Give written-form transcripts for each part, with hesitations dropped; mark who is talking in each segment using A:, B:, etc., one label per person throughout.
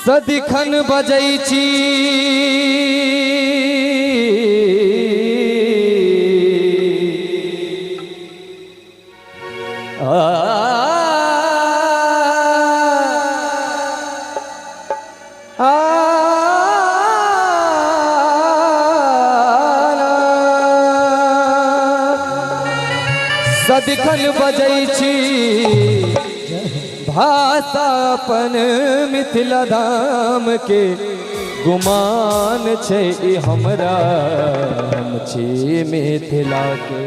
A: सदिखन बजै छी सदिखन बजै छी भाषा अपन मिथिला धाम के गुमान छै हमरा हम छी मिथिला के।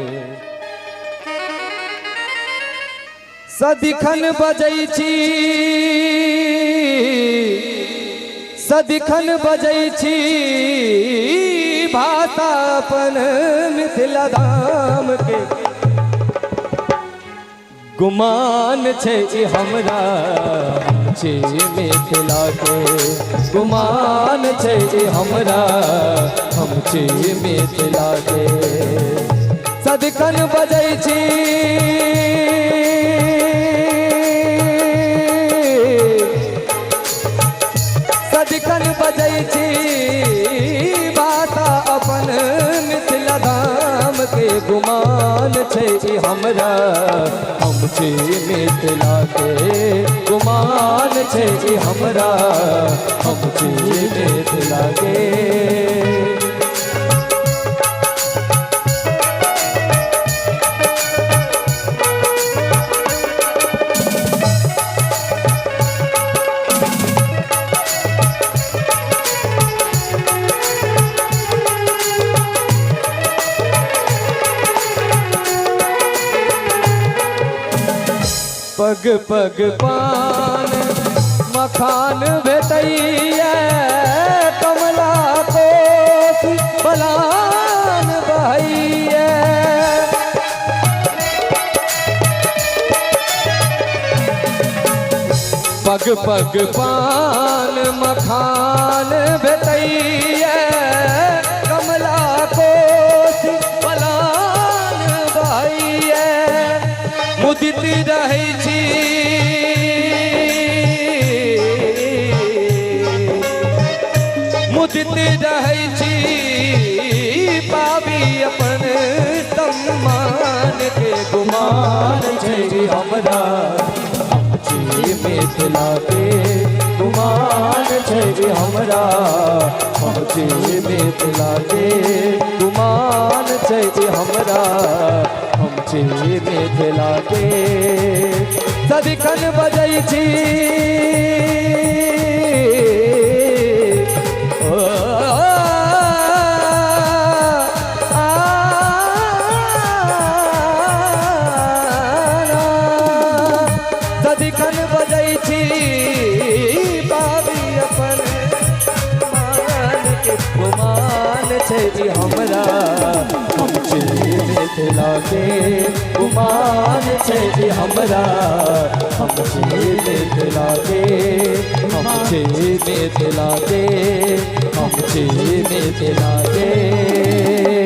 A: सदिखन बजै छी सदिखन बजै छी भाषा अपन मिथिला धाम के गुमान छै हमरा छी मिथिला के गुमान छै हमरा हम छी मिथिला के। सदिखन बजै छी सदिखन बजै छी भाषा अपन मिथिला धाम के गुमान छै हमरा हम छी मिथिला के गुमान छै हमरा हम छी मिथिला के। पग पग पान मखान भेटैया कमला कोस बलान बहैया। पग पग पान मखान भेटैया कमला कोस बलान बहैया। मुदित रहै छी मुदित रहै छी पाबी अपन सम्मान के गुमान छै हमरा हम छी मिथिला के गुमान छै हमरा हम छी मिथिला के गुमान छै हमरा हम छी मिथिला के। सदिखन बजै छी सदिखन बजै छी पाबी अपन मान के गुमान छै हमरा हम छी मिथिला के गुमान छै हमरा हम छी मिथिला के हम छी मिथिला के हम छी मिथिला के।